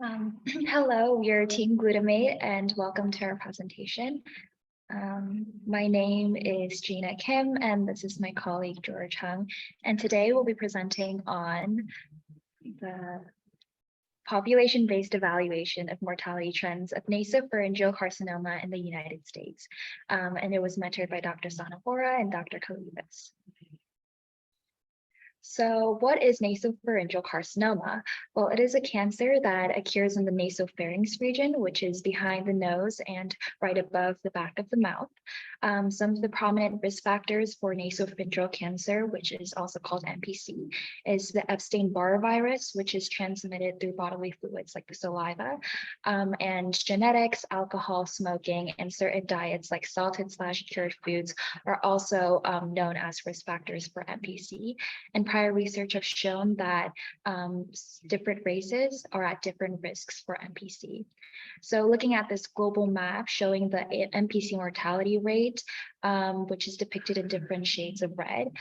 Hello, we are Team Glutamate and welcome to our presentation. My name is Gina Kim and this is my colleague George Hung. And today we'll be presenting on the population-based evaluation of mortality trends of nasopharyngeal carcinoma in the United States. And it was mentored by Dr. Sanahora and Dr. Kalivas. So what is nasopharyngeal carcinoma? Well, it is a cancer that occurs in the nasopharynx region, which is behind the nose and right above the back of the mouth. Some of the prominent risk factors for nasopharyngeal cancer, which is also called NPC, is the Epstein-Barr virus, which is transmitted through bodily fluids like the saliva, and genetics, alcohol, smoking, and certain diets like salted/cured foods are also known as risk factors for NPC. And prior research have shown that different races are at different risks for NPC. So looking at this global map showing the NPC mortality rate, which is depicted in different shades of red,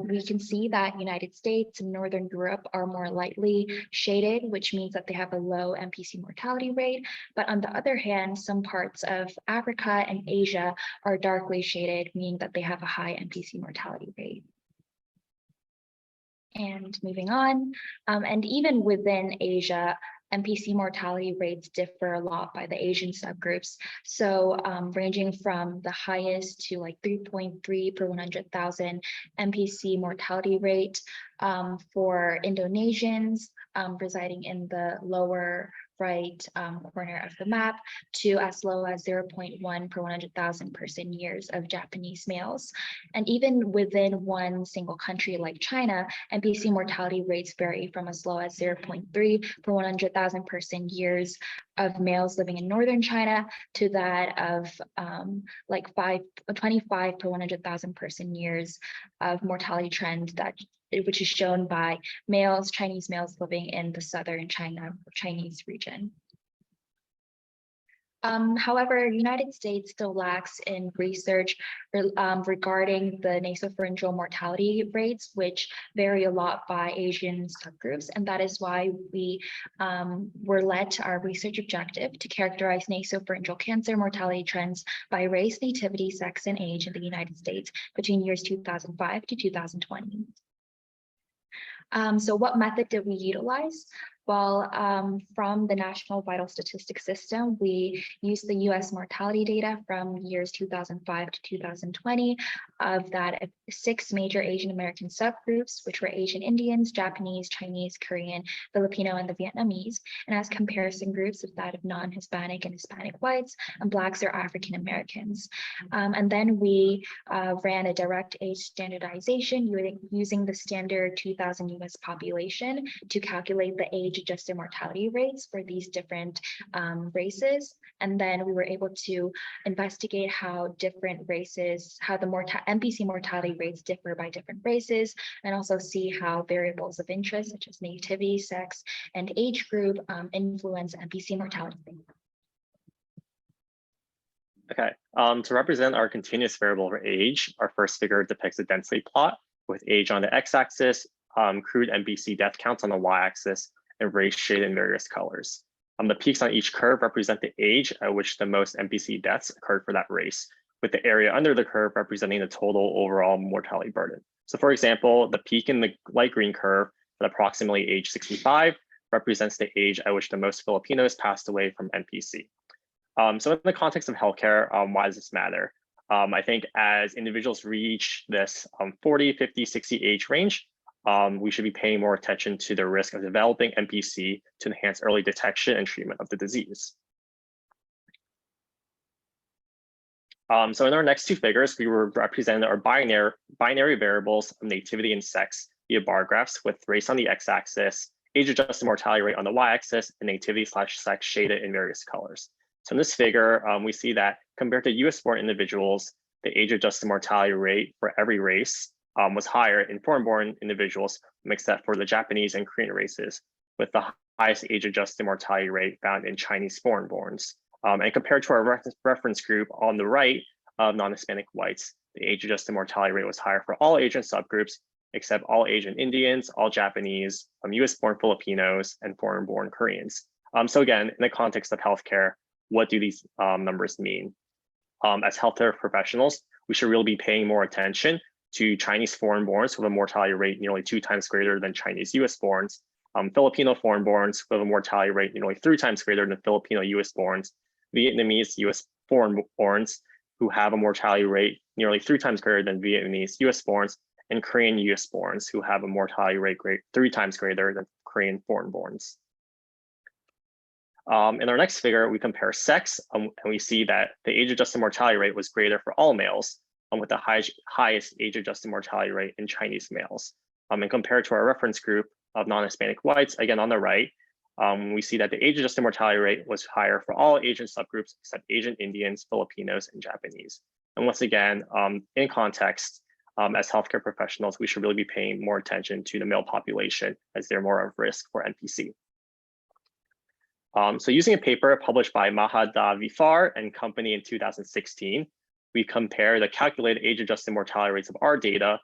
we can see that United States and Northern Europe are more lightly shaded, which means that they have a low NPC mortality rate. But on the other hand, some parts of Africa and Asia are darkly shaded, meaning that they have a high NPC mortality rate. And moving on, and even within Asia, NPC mortality rates differ a lot by the Asian subgroups. So ranging from the highest to like 3.3 per 100,000 NPC mortality rate for Indonesians residing in the lower right corner of the map to as low as 0.1 per 100,000 person years of Japanese males. And even within one single country like China, NPC mortality rates vary from as low as 0.3 per 100,000 person years of males living in northern China to that of like 25 per 100,000 person years of mortality trend which is shown by Chinese males living in the southern Chinese region. However, United States still lacks in research regarding the nasopharyngeal mortality rates, which vary a lot by Asian subgroups. And that is why we were led to our research objective to characterize nasopharyngeal cancer mortality trends by race, nativity, sex, and age in the United States between years 2005 to 2020. So what method did we utilize? Well, from the National Vital Statistics System, we used the US mortality data from years 2005 to 2020 of that 6 major Asian American subgroups, which were Asian Indians, Japanese, Chinese, Korean, Filipino, and the Vietnamese, and as comparison groups of that of non-Hispanic and Hispanic whites, and Blacks or African Americans. And then we ran a direct age standardization using the standard 2000 US population to calculate the age-adjusted mortality rates for these different races. And then we were able to investigate how different races, how the NPC mortality rates differ by different races, and also see how variables of interest such as nativity, sex, and age group influence NPC mortality. Okay, to represent our continuous variable for age, our first figure depicts a density plot with age on the x-axis, crude NPC death counts on the y-axis, and race shaded in various colors. The peaks on each curve represent the age at which the most NPC deaths occurred for that race, with the area under the curve representing the total overall mortality burden. So for example, the peak in the light green curve at approximately age 65 represents the age at which the most Filipinos passed away from NPC. So in the context of healthcare, why does this matter? I think as individuals reach this 40, 50, 60 age range, we should be paying more attention to the risk of developing NPC to enhance early detection and treatment of the disease. So in our next two figures, we were representing our binary variables of nativity and sex via bar graphs with race on the x-axis, age-adjusted mortality rate on the y-axis, and nativity/sex shaded in various colors. So in this figure, we see that compared to US-born individuals, the age-adjusted mortality rate for every race was higher in foreign-born individuals, except for the Japanese and Korean races, with the highest age-adjusted mortality rate found in Chinese foreign-borns. And compared to our reference group on the right of non-Hispanic whites, the age-adjusted mortality rate was higher for all Asian subgroups, except all Asian Indians, all Japanese, US-born Filipinos, and foreign-born Koreans. So again, in the context of healthcare, what do these numbers mean? As healthcare professionals, we should really be paying more attention to Chinese foreign-borns with a mortality rate nearly 2 times greater than Chinese US-borns, Filipino foreign-borns with a mortality rate nearly 3 times greater than Filipino US-borns, Vietnamese US foreign-borns who have a mortality rate nearly 3 times greater than Vietnamese US-borns, and Korean US-borns who have a mortality rate 3 times greater than Korean foreign-borns. In our next figure, we compare sex, and we see that the age-adjusted mortality rate was greater for all males, with the highest age-adjusted mortality rate in Chinese males. And compared to our reference group of non-Hispanic whites, again on the right, we see that the age-adjusted mortality rate was higher for all Asian subgroups except Asian Indians, Filipinos, and Japanese. And once again, in context, as healthcare professionals, we should really be paying more attention to the male population as they're more at risk for NPC. So using a paper published by Mahadavifar and company in 2016, we compare the calculated age-adjusted mortality rates of our data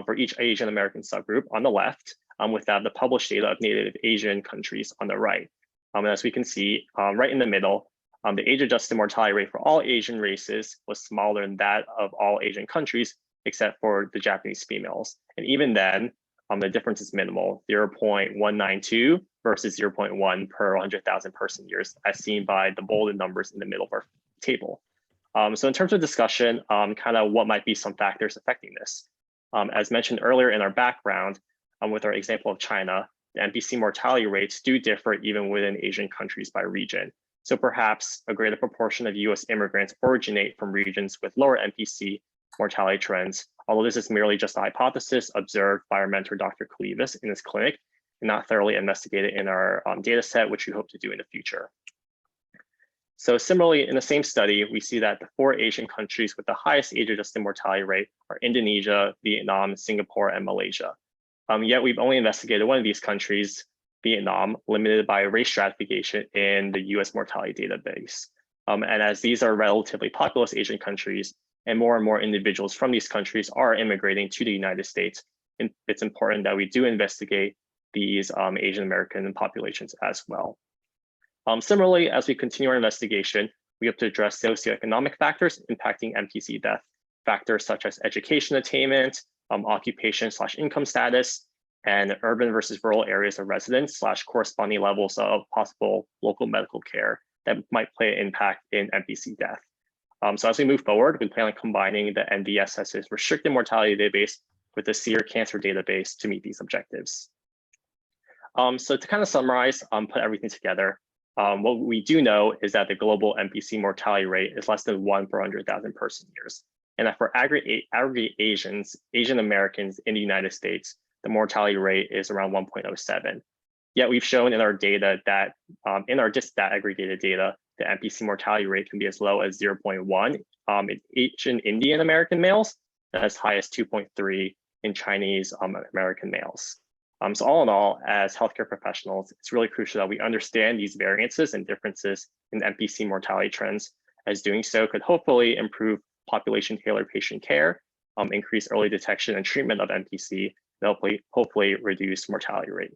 for each Asian American subgroup on the left with that of the published data of native Asian countries on the right. And as we can see, right in the middle, the age-adjusted mortality rate for all Asian races was smaller than that of all Asian countries, except for the Japanese females. And even then, the difference is minimal, 0.192 versus 0.1 per 100,000 person years, as seen by the bolded numbers in the middle of our table. So in terms of discussion, kind of what might be some factors affecting this. As mentioned earlier in our background, with our example of China, the NPC mortality rates do differ even within Asian countries by region. So perhaps a greater proportion of US immigrants originate from regions with lower NPC mortality trends, although this is merely just a hypothesis observed by our mentor, Dr. Kalivas, in his clinic, and not thoroughly investigated in our data set, which we hope to do in the future. So similarly, in the same study, we see that the 4 Asian countries with the highest age-adjusted mortality rate are Indonesia, Vietnam, Singapore, and Malaysia. Yet we've only investigated one of these countries, Vietnam, limited by race stratification in the US mortality database. And as these are relatively populous Asian countries, and more individuals from these countries are immigrating to the United States, and it's important that we do investigate these Asian American populations as well. Similarly, as we continue our investigation, we have to address socioeconomic factors impacting NPC death, factors such as education attainment, occupation/income status, and urban versus rural areas of residence / corresponding levels of possible local medical care that might play an impact in NPC death. So as we move forward, we plan on combining the NVSS's restricted mortality database with the SEER cancer database to meet these objectives. So to kind of summarize, put everything together, what we do know is that the global NPC mortality rate is less than 1 per 100,000 person years. And that for aggregate Asian Americans in the United States, the mortality rate is around 1.07. Yet we've shown in our data that in our disaggregated data, the NPC mortality rate can be as low as 0.1 in Asian Indian American males, and as high as 2.3 in Chinese American males. So all in all, as healthcare professionals, it's really crucial that we understand these variances and differences in NPC mortality trends, as doing so could hopefully improve population-tailored patient care, increase early detection and treatment of NPC, and hopefully reduce mortality rate.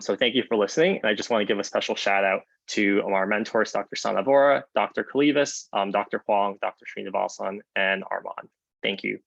So thank you for listening. And I just want to give a special shout out to our mentors, Dr. Sanavora, Dr. Kalivas, Dr. Huang, Dr. Srinivasan, and Armand. Thank you.